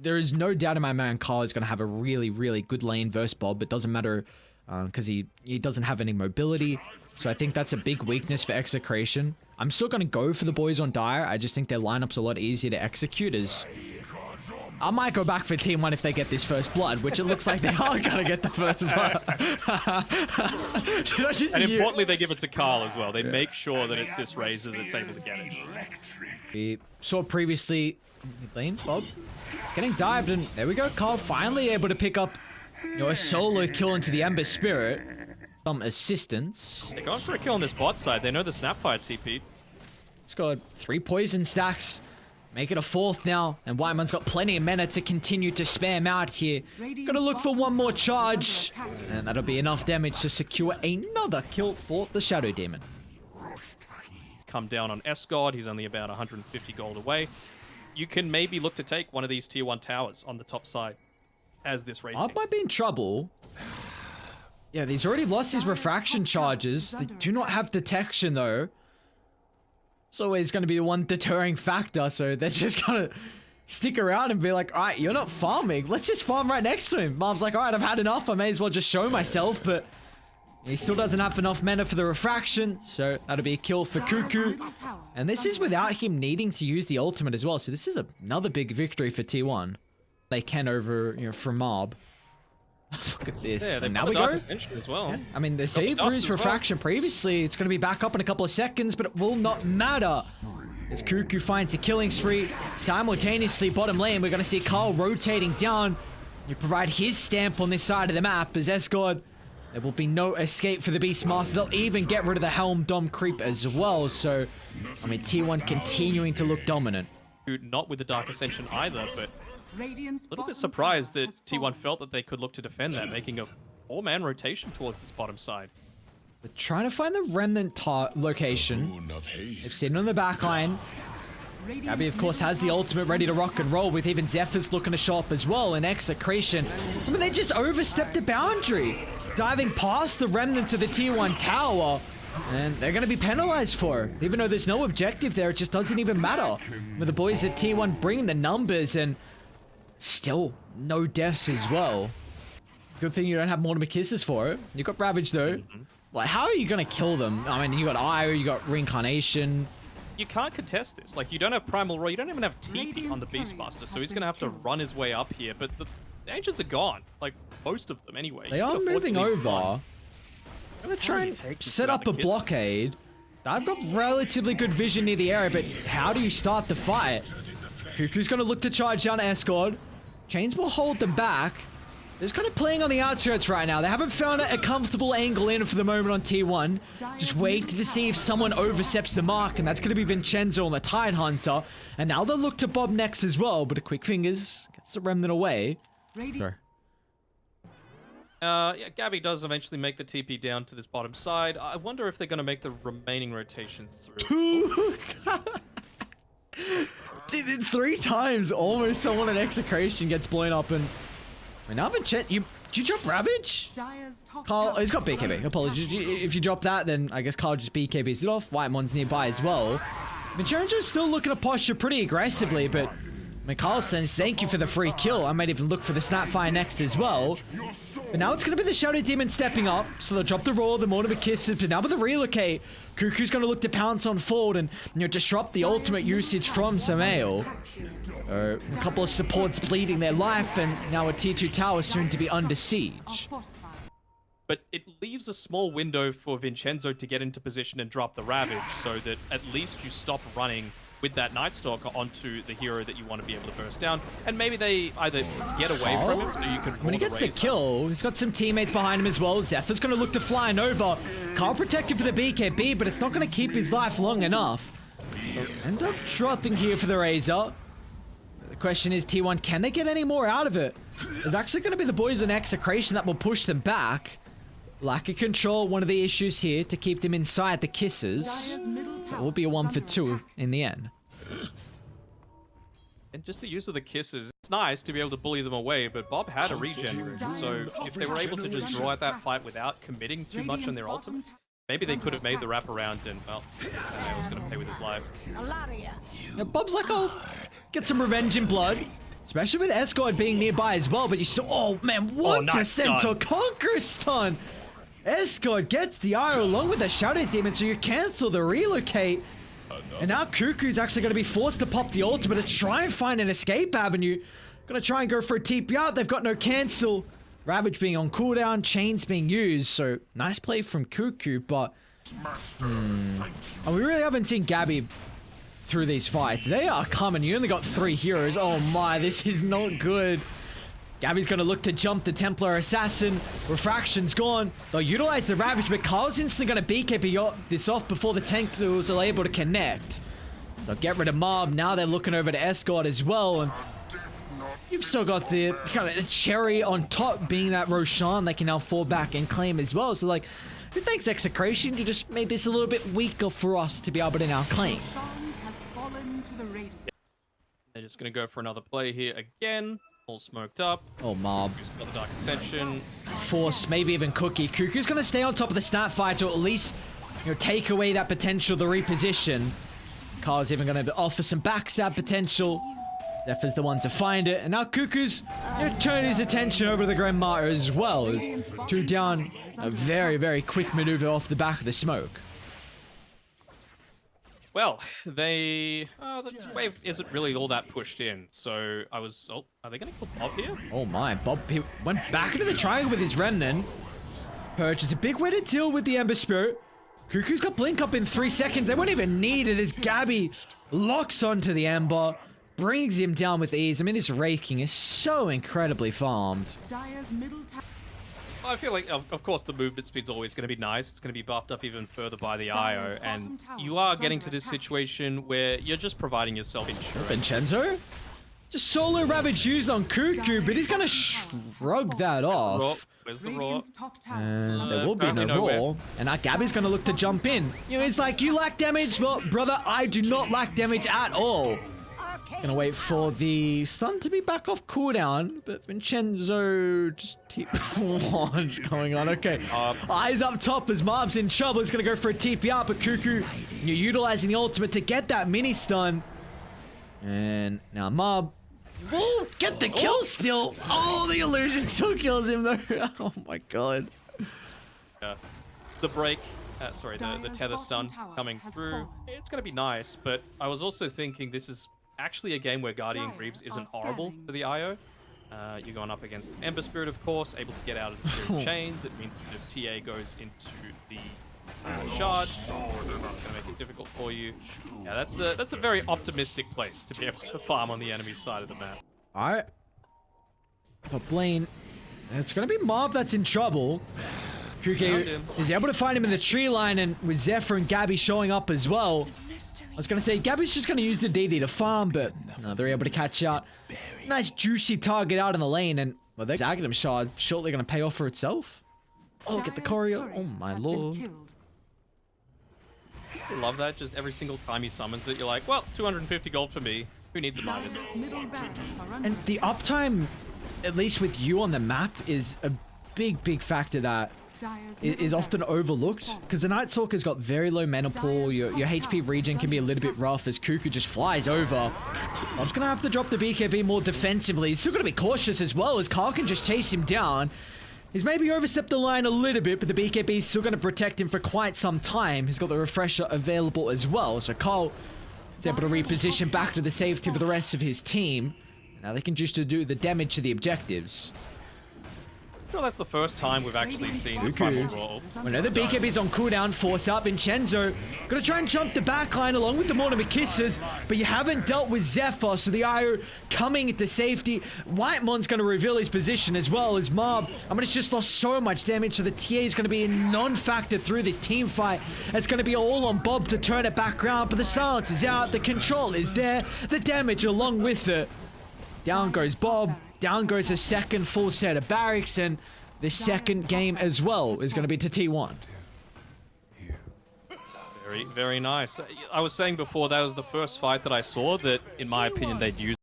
there is no doubt in my mind Carl is going to have a really, really good lane versus Bob. It doesn't matter because he doesn't have any mobility. So I think that's a big weakness for Execration. I'm still going to go for the boys on Dire. I just think their lineup's a lot easier to execute as... I might go back for Team 1 if they get this first blood, which it looks like they are going to get the first blood. And importantly, they give it to Carl as well. They make sure that it's this Razor that's able to get it. We saw previously... Lane, Bob, getting dived, and there we go. Carl finally able to pick up, you know, a solo kill into the Ember Spirit. Some assistance. They're going for a kill on this bot side. They know the Snapfire TP. It's got 3 poison stacks. Make it a 4th now, and Whiteman's got plenty of mana to continue to spam out here. Gotta look for one more charge, and that'll be enough damage to secure another kill for the Shadow Demon. Come down on S-God. He's only about 150 gold away. You can maybe look to take one of these tier 1 towers on the top side as this Razor. I might be in trouble. Yeah, he's already lost his refraction charges. They do not have detection though. It's always going to be the one deterring factor, so they're just going to stick around and be like, alright, you're not farming. Let's just farm right next to him. Mom's like, alright, I've had enough. I may as well just show myself, but he still doesn't have enough mana for the refraction, so that'll be a kill for Cuckoo. And this is without him needing to use the ultimate as well, so this is another big victory for T1. They can over, you know, from Mob. Look at this. Yeah, and now we go. As well. Yeah, I mean, they saved Bruce refraction previously. It's going to be back up in a couple of seconds, but it will not matter. As Cuckoo finds a killing spree, simultaneously bottom lane, we're going to see Carl rotating down. You provide his stamp on this side of the map as Escort. There will be no escape for the Beastmaster. They'll even get rid of the Helm Dom creep as well. So, I mean, T1 continuing to look dominant. Not with the Dark Ascension either, but a little bit surprised that T1 felt that they could look to defend that, making a 4-man rotation towards this bottom side. They're trying to find the Remnant location. They've seen it on the back line. Gabby, of course, has the ultimate ready to rock and roll, with even Zephyr's looking to show up as well in Execration. I mean, they just overstepped the boundary, diving past the remnants of the tier 1 tower, and they're going to be penalized for it. Even though there's no objective there, it just doesn't even matter. With the boys at tier 1 bringing the numbers, and still no deaths as well. Good thing you don't have Mortimer Kisses for it. You got Ravage though. Like, how are you going to kill them? I mean, you got Ire, you got Reincarnation. You can't contest this. Like, you don't have Primal Roar, you don't even have TP on the Beastmaster, so he's going to have to run his way up here. But the Ancients are gone. Like, most of them anyway. They are moving over. I'm going to try and set up a blockade. I've got relatively good vision near the area, but how do you start the fight? Cuckoo's going to look to charge down Escort. Chains will hold them back. They're just kind of playing on the outskirts right now. They haven't found a comfortable angle in for the moment on T1. Just wait to see if someone oversteps the mark, and that's going to be Vincenzo on the Tide Hunter. And now they'll look to Bob next as well, but a quick fingers gets the Remnant away. Sure. Yeah, Gabby does eventually make the TP down to this bottom side. I wonder if they're going to make the remaining rotations through. 3 times almost someone in Execration gets blown up, and now Vincent, did you drop Ravage? Carl, he's got BKB. Apologies. If you drop that, then I guess Carl just BKBs it off. Whitemon's nearby as well. Vincenzo's still looking to posture pretty aggressively, but Carl says thank you for the free kill. I might even look for the Snapfire next as well. But now it's going to be the Shadow Demon stepping up. So they'll drop the Roar, the Mortimer Kisses, but now with the relocate, Cuckoo's going to look to pounce on forward and, you know, disrupt the ultimate usage from Samael. A couple of supports bleeding their life, and now a tier 2 tower soon to be under siege. But it leaves a small window for Vincenzo to get into position and drop the Ravage, so that at least you stop running with that Night Stalker onto the hero that you want to be able to burst down. And maybe they either get away from him so you can when he gets the kill, he's got some teammates behind him as well. Zephyr's going to look to fly over. Carl protected for the BKB, but it's not going to keep his life long enough. They'll end up dropping here for the Razor. The question is, T1, can they get any more out of it? There's actually going to be the boys in Execration that will push them back. Lack of control, one of the issues here to keep them inside the Kisses. It will be a 1 for 2 in the end. And just the use of the Kisses, it's nice to be able to bully them away, but Bob had a regen, so if they were able to just draw out that fight without committing too much on their ultimate, maybe they could have made the wraparound, and, well, Samael was going to pay with his life. Yeah, Bob's like, oh, get some revenge in blood. Especially with Escort being nearby as well, but you still... Oh, man, what nice descent to stun. conquer stun! Escort gets the IO along with the Shadow Demon, so you cancel the relocate. And now Cuckoo's actually going to be forced to pop the ultimate to try and find an escape avenue. Gonna try and go for a TP out. They've got no cancel. Ravage being on cooldown, chains being used. So nice play from Cuckoo, but and we really haven't seen Gabby through these fights. They are coming. You only got 3 heroes. Oh my, this is not good. Gabby's gonna look to jump the Templar Assassin. Refraction's gone. They'll utilize the Ravage, but Carl's instantly gonna BKB this off before the Templars are able to connect. They'll get rid of Mob. Now they're looking over to Escort as well, and you've still got the kind of the cherry on top being that Roshan they can now fall back and claim as well. So like, thanks Execration, you just made this a little bit weaker for us to be able to now claim. They're just gonna go for another play here again. All smoked up. Oh, Mob. Who's got the Dark Ascension. Force, maybe even Cookie. Cuckoo's gonna stay on top of the snap fight to at least, you know, take away that potential to reposition. Carl's even gonna offer some backstab potential. Zephyr's the one to find it, and now Cuckoo's turning his attention over to the Grandmaster as well. As 2 down, a very, very quick maneuver off the back of the smoke. Well, the wave isn't really all that pushed in, so I was... Oh, are they going to kill Bob here? Oh my, Bob he went back into the triangle with his Remnant. Perch is a big way to deal with the Ember Spirit. Cuckoo's got Blink up in 3 seconds. They won't even need it as Gabby locks onto the Ember. Brings him down with ease. I mean, this raking is so incredibly farmed. I feel like, of course, the movement speed's always going to be nice. It's going to be buffed up even further by the IO, and you are getting to this situation where you're just providing yourself insurance. Vincenzo? Just solo Ravage used on Cuckoo, but he's going to shrug that off. Where's the Raw? And there will be no Raw. And now Gabby's going to look to jump in. You know, it's like, you lack damage? Well, brother, I do not lack damage at all. Gonna wait for the stun to be back off cooldown, but Vincenzo just keep what's going on? Okay, eyes up top as Mob's in trouble. He's gonna go for a TP out, but Cuckoo, you're utilizing the ultimate to get that mini stun. And now Mob will get the kill still. Oh, the illusion still kills him though. Oh my god. The break. Sorry, the tether stun coming through. It's gonna be nice, but I was also thinking this is actually a game where Guardian Greaves isn't horrible for the IO. You're going up against Ember Spirit, of course, able to get out of the chains. It means if TA goes into the shard, it's going to make it difficult for you. Yeah, that's a very optimistic place to be able to farm on the enemy side of the map. All right. Top lane. It's going to be Mob that's in trouble. Kuke is able to find him in the tree line, and with Zephyr and Gabby showing up as well. I was going to say, Gabby's just going to use the DD to farm, but no, they're able to catch out. Nice juicy target out in the lane, and well, the Aghanim shard shortly going to pay off for itself. Oh, look at the choreo. Oh my lord. I love that. Just every single time he summons it, you're like, well, 250 gold for me. Who needs a minus? And the uptime, at least with you on the map, is a big factor that is often overlooked, because the Night Stalker's got very low mana pool. Your HP regen can be a little bit rough as Cuckoo just flies over. I'm just gonna have to drop the BKB more defensively. He's still gonna be cautious as well, as Carl can just chase him down. He's maybe overstepped the line a little bit, but the BKB is still gonna protect him for quite some time. He's got the refresher available as well, so Carl is able to reposition back to the safety for the rest of his team. Now they can just do the damage to the objectives. Sure, that's the first time we've actually seen Cuckoo. We know the BKB's on cooldown, force out Vincenzo. Gonna try and jump the backline along with the Mortimer Kisses, but you haven't dealt with Zephyr, so the IO coming into safety. Whitemon's gonna reveal his position as well as Mob. I mean, it's just lost so much damage, so the TA is gonna be a non-factor through this team fight. It's gonna be all on Bob to turn it back around, but the silence is out, the control is there, the damage along with it. Down goes Bob. Down goes a second full set of barracks, and the second game as well is going to be to T1. Very nice. I was saying before, that was the first fight that I saw that, in my opinion, they'd used